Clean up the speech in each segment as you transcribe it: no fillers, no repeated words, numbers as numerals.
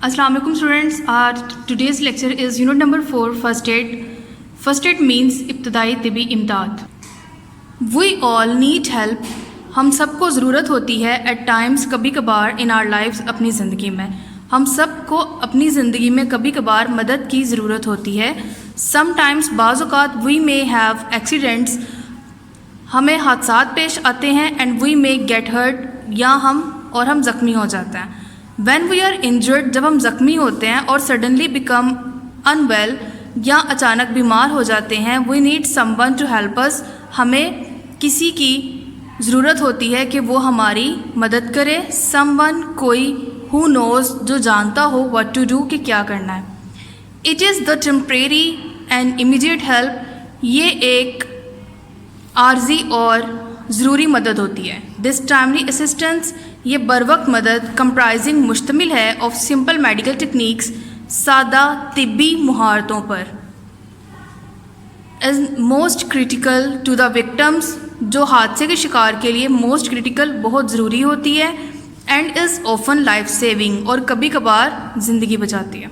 Assalamu alaikum students. Today's lecture is unit number 4, first aid. First aid means ibtidai tibbi imdad. We all need help. ہم سب کو ضرورت ہوتی ہے at Times کبھی کبھار ان are lives اپنی زندگی میں. ہم سب کو اپنی زندگی میں کبھی کبھار مدد کی ضرورت ہوتی ہے. سم ٹائمس بعض اوقات وی مے ہیو ایکسیڈنٹس, ہمیں حادثات پیش آتے ہیں, and we may get hurt, یا ہم زخمی ہو جاتے ہیں. وین وی آر انجرڈ, جب ہم زخمی ہوتے ہیں, اور سڈنلی بیکم ان ویل, یا اچانک بیمار ہو جاتے ہیں, we need some one to help us, ہمیں کسی کی ضرورت ہوتی ہے کہ وہ ہماری مدد کرے. سم ون, کوئی, ہو نوز, جو جانتا ہو واٹ ٹو ڈو, کہ کیا کرنا ہے. It is the temporary and immediate help, یہ ایک عارضی اور ضروری مدد ہوتی ہے. دس ٹائملی اسسٹنس, یہ بروقت مدد, کمپرائزنگ, مشتمل ہے آف سمپل میڈیکل ٹیکنیکس, سادہ طبی مہارتوں پر. Is most critical to the victims, جو حادثے کے شکار کے لیے موسٹ کریٹیکل, بہت ضروری ہوتی ہے. And is often life saving, اور کبھی کبھار زندگی بچاتی ہے.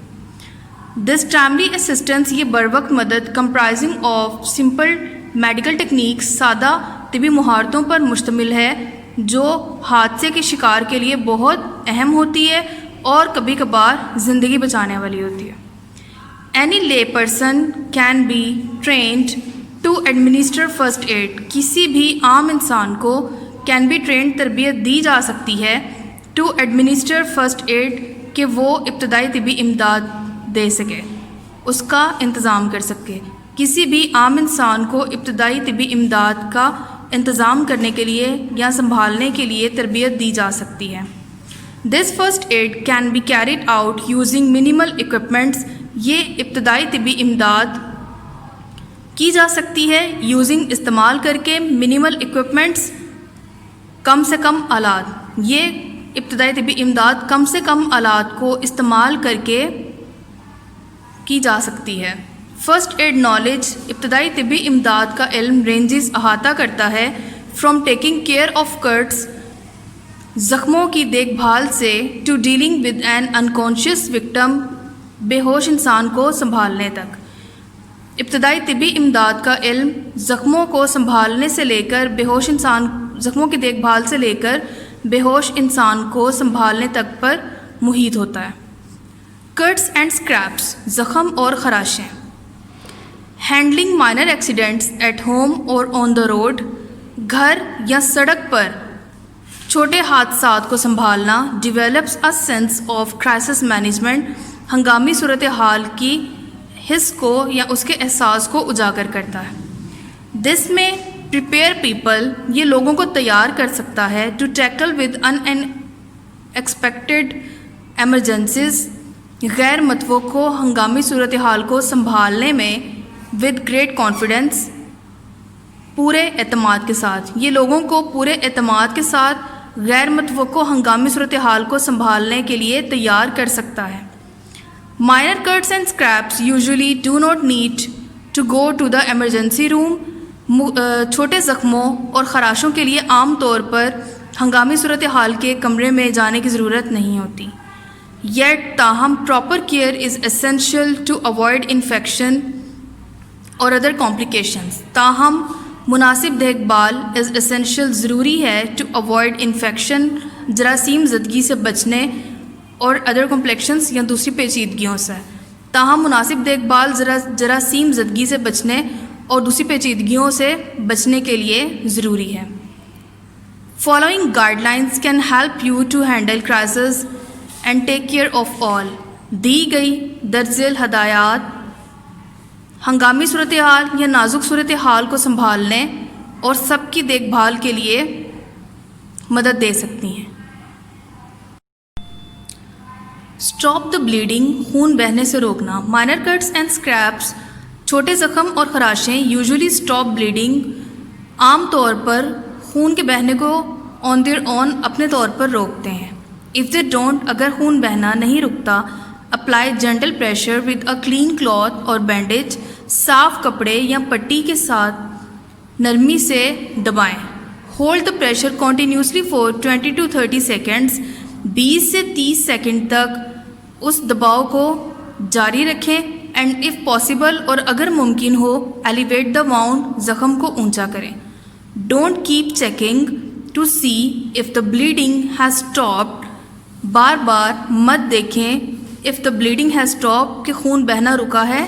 دس ٹائملی اسسٹنس, یہ بروقت مدد, comprising of simple medical techniques, سادہ طبی مہارتوں پر مشتمل ہے, جو حادثے کے شکار کے لیے بہت اہم ہوتی ہے اور کبھی کبھار زندگی بچانے والی ہوتی ہے. Any lay person can be trained to administer first aid, کسی بھی عام انسان کو کین بی ٹرینڈ, تربیت دی جا سکتی ہے, ٹو ایڈمنسٹر فرسٹ ایڈ, کہ وہ ابتدائی طبی امداد دے سکے, اس کا انتظام کر سکے. کسی بھی عام انسان کو ابتدائی طبی امداد کا انتظام کرنے کے لیے یا سنبھالنے کے لیے تربیت دی جا سکتی ہے. This first aid can be carried out using minimal equipments, یہ ابتدائی طبی امداد کی جا سکتی ہے یوزنگ, استعمال کر کے, منیمل اکوپمنٹس, کم سے کم آلات. یہ ابتدائی طبی امداد کم سے کم آلات کو استعمال کر کے کی جا سکتی ہے. فرسٹ ایڈ نالج, ابتدائی طبی امداد کا علم رینجز, احاطہ کرتا ہے, from taking care of cuts, زخموں کی دیکھ بھال سے, to dealing with an unconscious victim, بے ہوش انسان کو سنبھالنے تک. ابتدائی طبی امداد کا علم زخموں کو سنبھالنے سے لے کر بے ہوش انسان, زخموں کی دیکھ بھال سے لے کر بے ہوش انسان کو سنبھالنے تک پر محیط ہوتا ہے. کٹس اینڈ اسکریپس, زخم اور خراشیں. Handling minor accidents at home اور آن دا روڈ, گھر یا سڑک پر چھوٹے حادثات کو سنبھالنا. Develops a sense of crisis management, ہنگامی صورتحال کی حس کو یا اس کے احساس کو اجاگر کرتا ہے. دس میں پریپیئر پیپل, یہ لوگوں کو تیار کر سکتا ہے, to tackle with unexpected emergencies, غیر متوقع ہنگامی صورتحال کو سنبھالنے میں, ود گریٹ کانفیڈنس, پورے اعتماد کے ساتھ. یہ لوگوں کو پورے اعتماد کے ساتھ غیر متوقع ہنگامی صورتحال کو سنبھالنے کے لیے تیار کر سکتا ہے. Minor cuts and scrapes usually do not need to go to the emergency room, چھوٹے زخموں اور خراشوں کے لیے عام طور پر ہنگامی صورتحال کے کمرے میں جانے کی ضرورت نہیں ہوتی. یٹ تاہم proper care is essential to avoid infection اور ادر کمپلیکیشنز, تاہم مناسب دیکھ بھال از اسینشیل, ضروری ہے, ٹو اوائڈ انفیکشن, جراثیم زدگی سے بچنے, اور ادر کمپلیکشنز, یا دوسری پیچیدگیوں سے. تاہم مناسب دیکھ بھال جراثیم زدگی سے بچنے اور دوسری پیچیدگیوں سے بچنے کے لیے ضروری ہے. Following guidelines can help you to handle crisis and take care of all. دی گئی درج ذیل ہدایات ہنگامی صورتحال یا نازک صورتحال کو سنبھالنے اور سب کی دیکھ بھال کے لیے مدد دے سکتی ہیں. اسٹاپ دا بلیڈنگ, خون بہنے سے روکنا. مائنر کٹس اینڈ اسکریپس, چھوٹے زخم اور خراشیں, یوزلی اسٹاپ بلیڈنگ, عام طور پر خون کے بہنے کو آن دیئر اون, اپنے طور پر روکتے ہیں. اف دے ڈونٹ, اگر خون بہنا نہیں رکتا, apply gentle pressure with a clean cloth اور بینڈیج, صاف کپڑے یا پٹی کے ساتھ نرمی سے دبائیں. Hold the pressure continuously for 20 to 30 seconds, 20 سے 30 سیکنڈ تک اس دباؤ کو جاری رکھیں اینڈ اف پاسبل اور اگر ممکن ہو ایلیویٹ دا واؤنڈ زخم کو اونچا کریں. Don't keep checking to see if the bleeding has stopped. بار بار مت دیکھیں if the bleeding has stop کہ خون بہنا رکا ہے.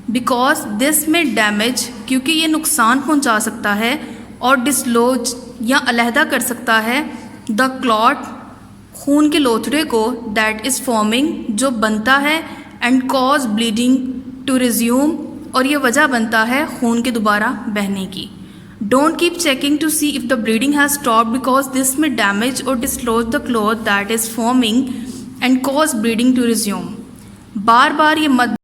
بیکاز دس میں ڈیمیج کیونکہ یہ نقصان پہنچا سکتا ہے اور ڈسلوج یا علیحدہ کر سکتا ہے دا کلاٹ خون کے لوتھڑے کو دیٹ از فارمنگ جو بنتا ہے and cause bleeding to resume اور یہ وجہ بنتا ہے خون کے دوبارہ بہنے کی. Don't keep checking to see if the bleeding has stop because this may damage or dislodge the clot that is forming and cause bleeding to resume. بار بار یہ مت